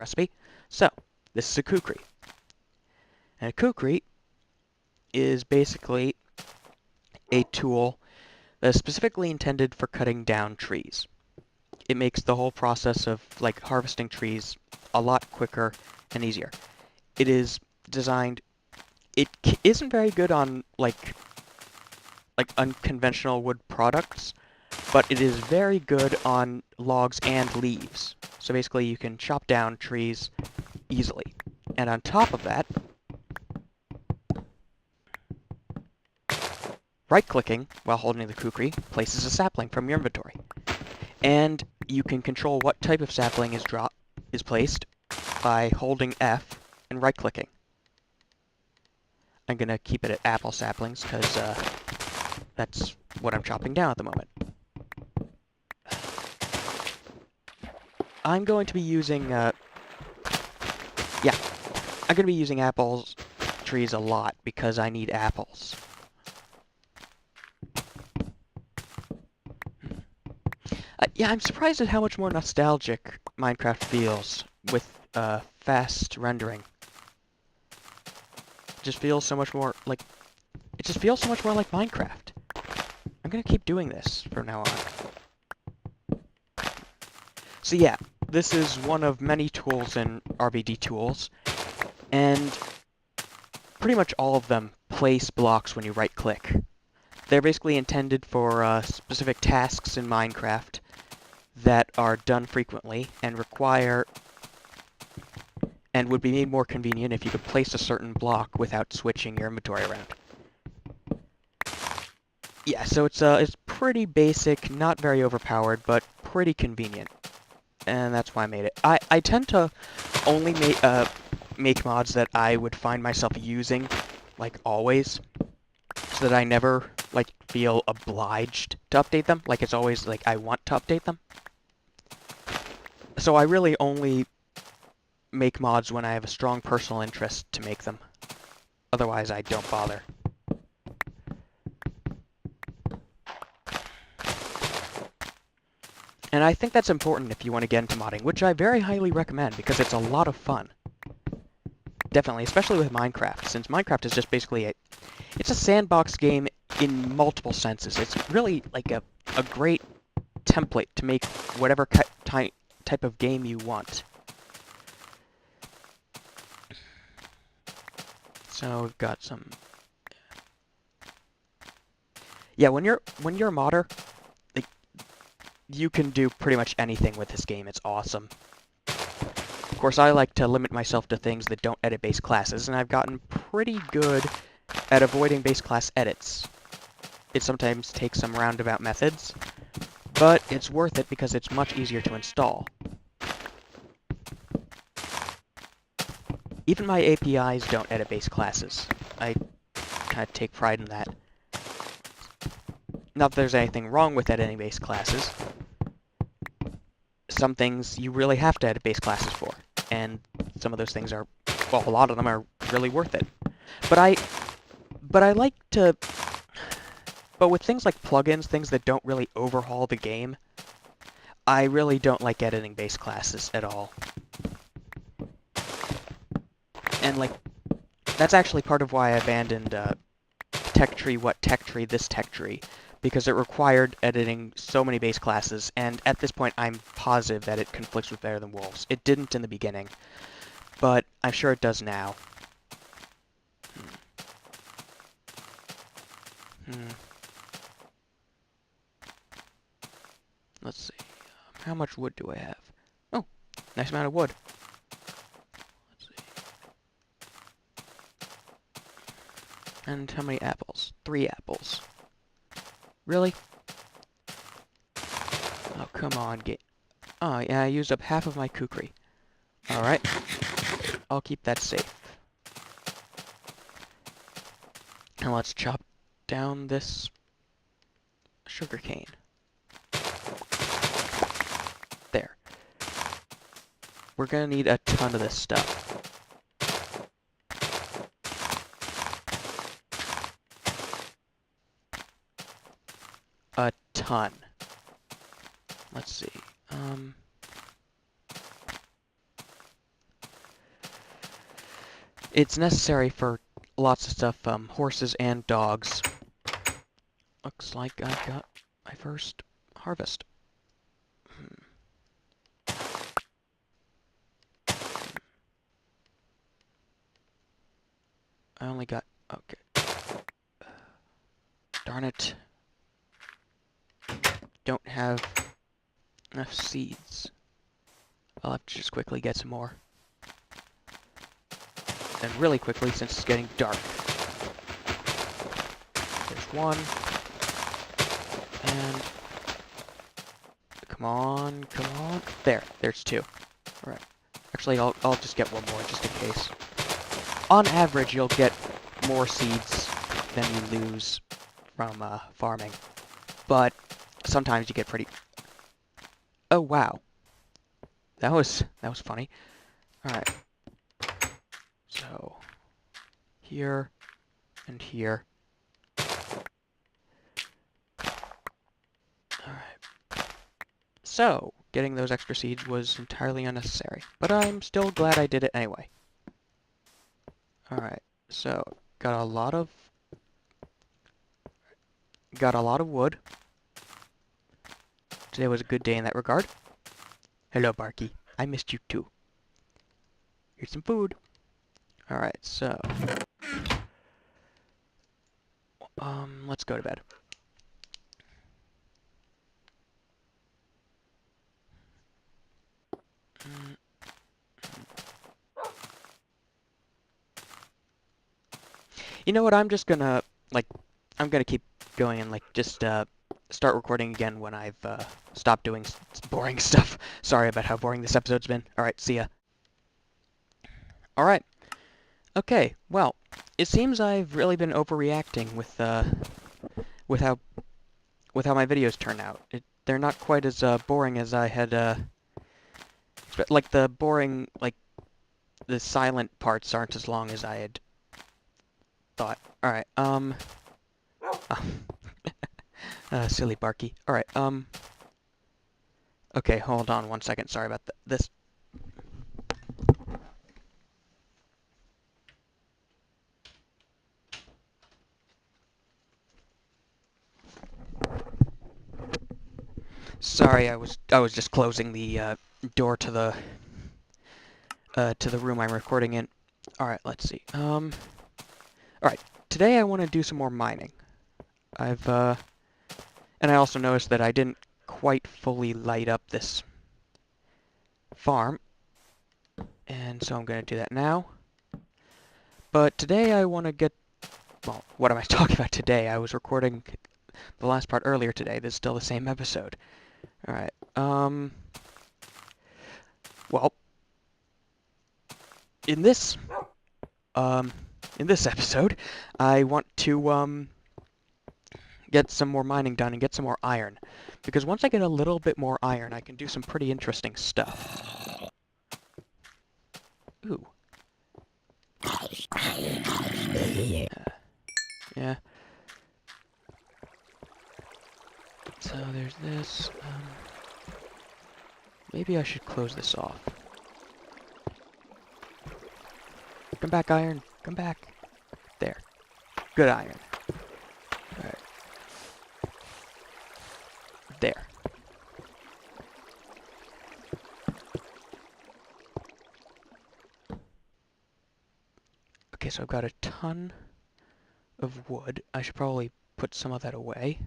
recipe. So, this is a kukri. And a kukri is basically a tool that is specifically intended for cutting down trees. It makes the whole process of like harvesting trees a lot quicker and easier. It is designed. It isn't very good on like unconventional wood products, but it is very good on logs and leaves. So basically, you can chop down trees easily. And on top of that, right-clicking while holding the kukri places a sapling from your inventory. And you can control what type of sapling is placed by holding F and right-clicking. I'm gonna keep it at apple saplings because that's what I'm chopping down at the moment. I'm going to be using I'm gonna be using apples trees a lot because I need apples. Yeah, I'm surprised at how much more nostalgic Minecraft feels with fast rendering. It just feels so much more like Minecraft. I'm gonna keep doing this from now on. So yeah, this is one of many tools in RBD Tools, and pretty much all of them place blocks when you right-click. They're basically intended for specific tasks in Minecraft that are done frequently and require and would be made more convenient if you could place a certain block without switching your inventory around. Yeah, so it's pretty basic, not very overpowered, but pretty convenient. And that's why I made it. I tend to only make mods that I would find myself using, like, always, so that I never, like, feel obliged to update them. Like, it's always, like, I want to update them. So I really only make mods when I have a strong personal interest to make them. Otherwise, I don't bother. And I think that's important if you want to get into modding, which I very highly recommend because it's a lot of fun. Definitely, especially with Minecraft, since Minecraft is just basically it's a sandbox game in multiple senses. It's really like a great template to make whatever type of game you want. So we've got some. Yeah, when you're a modder, like, you can do pretty much anything with this game. It's awesome. Of course, I like to limit myself to things that don't edit base classes, and I've gotten pretty good at avoiding base class edits. It sometimes takes some roundabout methods, but it's worth it because it's much easier to install. Even my APIs don't edit base classes. I kind of take pride in that. Not that there's anything wrong with editing base classes. Some things you really have to edit base classes for, and some of those things are, well, a lot of them are really worth it. But I like to, but with things like plugins, things that don't really overhaul the game, I really don't like editing base classes at all. And like, that's actually part of why I abandoned tech tree, what tech tree, this tech tree, because it required editing so many base classes, and at this point I'm positive that it conflicts with Better Than Wolves. It didn't in the beginning, but I'm sure it does now. Let's see. How much wood do I have? Oh, nice amount of wood. Let's see. And how many apples? 3 apples. Really? Oh, come on, Oh, yeah, I used up half of my kukri. Alright. I'll keep that safe. Now let's chop down this sugarcane. There. We're gonna need a ton of this stuff. A ton. Let's see. It's necessary for lots of stuff, horses and dogs. Looks like I've got my first harvest. I only got... okay. Darn it. Don't have enough seeds. I'll have to just quickly get some more. And really quickly, since it's getting dark. There's one. And... come on, come on. There's two. Alright. Actually, I'll just get one more, just in case. On average, you'll get more seeds than you lose from, farming. But sometimes you get pretty... oh, wow. That was funny. Alright. So, here, and here. Alright. So, getting those extra seeds was entirely unnecessary. But I'm still glad I did it anyway. Alright, so, got a lot of wood. Today was a good day in that regard. Hello, Barky. I missed you too. Here's some food. Alright, so... let's go to bed. You know what, I'm just gonna, I'm gonna keep going and, just, start recording again when I've, stopped doing boring stuff. Sorry about how boring this episode's been. Alright, see ya. Alright. Okay, well, it seems I've really been overreacting with how my videos turn out. They're not quite as, boring as I had, like, the boring, the silent parts aren't as long as I had thought. Alright, silly Barky. Alright, okay, hold on one second. Sorry about this. Sorry, I was just closing the door to the room I'm recording in. Alright, let's see. Alright, today I want to do some more mining. And I also noticed that I didn't quite fully light up this farm. And so I'm going to do that now. But today I want to get... well, what am I talking about today? I was recording the last part earlier today. This is still the same episode. Alright, well, in this episode, I want to, get some more mining done and get some more iron. Because once I get a little bit more iron, I can do some pretty interesting stuff. Ooh. Yeah. So there's this, maybe I should close this off. Come back, iron. Come back. There. Good iron. Alright. There. Okay, so I've got a ton of wood. I should probably put some of that away.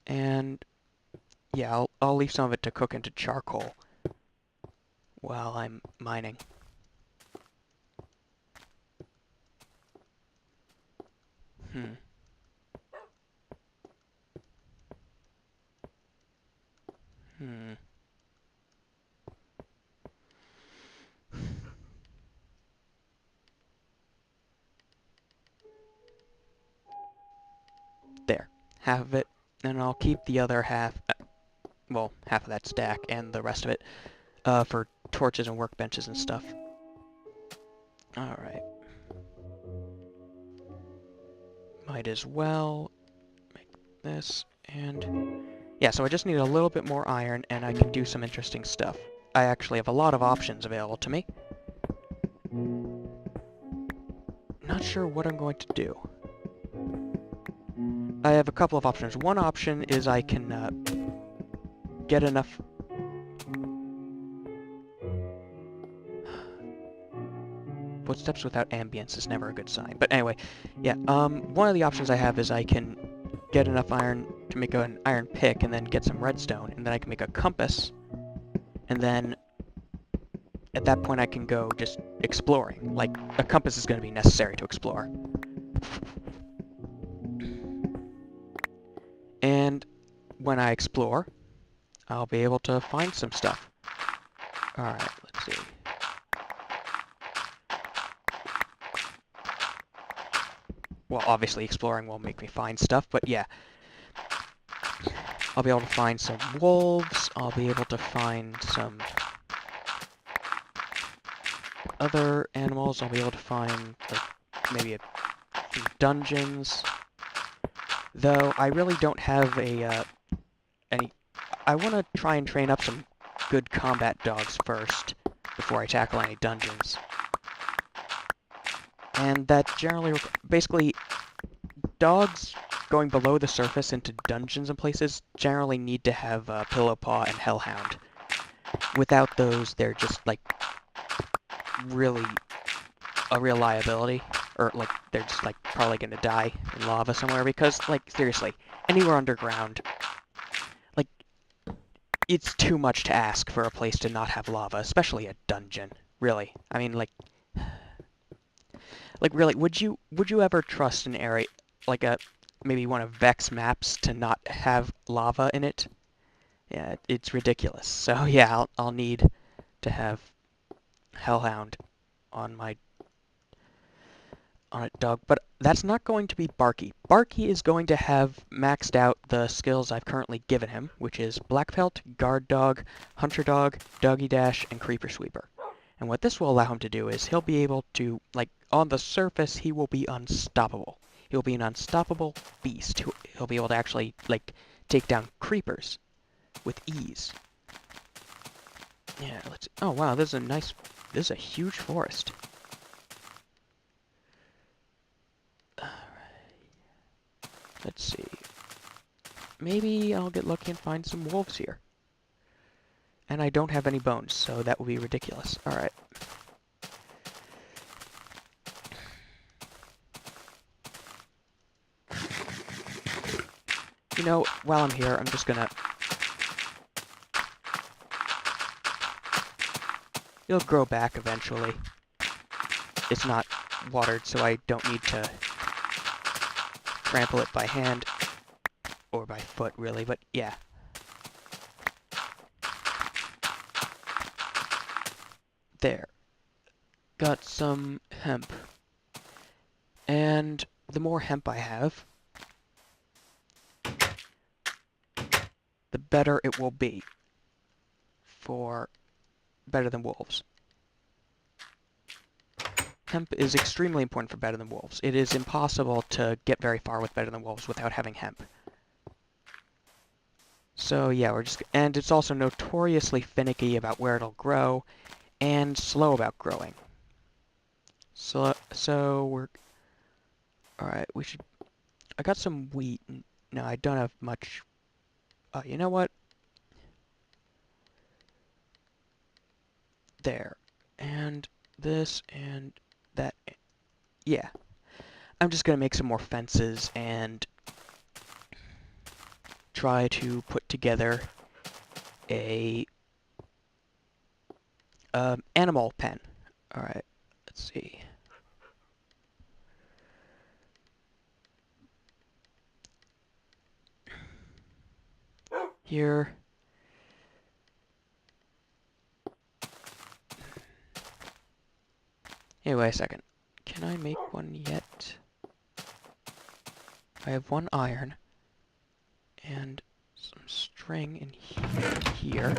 And yeah, I'll leave some of it to cook into charcoal while I'm mining. There. Half of it. And I'll keep the other half, well, half of that stack and the rest of it, for torches and workbenches and stuff. Alright. Might as well make this, and... yeah, so I just need a little bit more iron, and I can do some interesting stuff. I actually have a lot of options available to me. not sure what I'm going to do. I have a couple of options. One option is I can get enough... Footsteps without ambience is never a good sign. But anyway, yeah, one of the options I have is I can get enough iron to make an iron pick and then get some redstone, and then I can make a compass, and then at that point I can go just exploring. Like, a compass is going to be necessary to explore. And when I explore, I'll be able to find some stuff. Alright, let's see. Well, obviously exploring will make me find stuff, but yeah. I'll be able to find some wolves, I'll be able to find some other animals, I'll be able to find, like, maybe some dungeons. Though, I really don't have any... I want to try and train up some good combat dogs first, before I tackle any dungeons. And that generally... basically, dogs going below the surface into dungeons and places generally need to have Pillow Paw and Hellhound. Without those, they're just, like, really a real liability. Or, like, they're just, like, probably gonna die in lava somewhere, because, like, seriously, anywhere underground, like, it's too much to ask for a place to not have lava, especially a dungeon, really. I mean, like, really, would you ever trust an area, like maybe one of Vex maps, to not have lava in it? Yeah, it's ridiculous. So, yeah, I'll need to have Hellhound on my dog, but that's not going to be Barky. Barky is going to have maxed out the skills I've currently given him, which is Black Pelt, Guard Dog, Hunter Dog, Doggy Dash, and Creeper Sweeper. And what this will allow him to do is he'll be able to, like, on the surface, he will be unstoppable. He'll be an unstoppable beast. He'll be able to actually, like, take down creepers with ease. Yeah, let's... Oh, wow, this is a huge forest. Let's see. Maybe I'll get lucky and find some wolves here. And I don't have any bones, so that would be ridiculous. Alright. You know, while I'm here, I'm just gonna... It'll grow back eventually. It's not watered, so I don't need to trample it by hand. Or by foot, really, but yeah. There. Got some hemp. And the more hemp I have, the better it will be for Better Than Wolves. Hemp is extremely important for Better Than Wolves. It is impossible to get very far with Better Than Wolves without having hemp. So yeah, and it's also notoriously finicky about where it'll grow, and slow about growing. So we're... Alright, I got some wheat. No, I don't have much... you know what? There. And this, and that. Yeah. I'm just gonna make some more fences, and try to put together a animal pen. Alright, let's see. Here. Hey, wait a second. Can I make one yet? I have one iron and some string in here.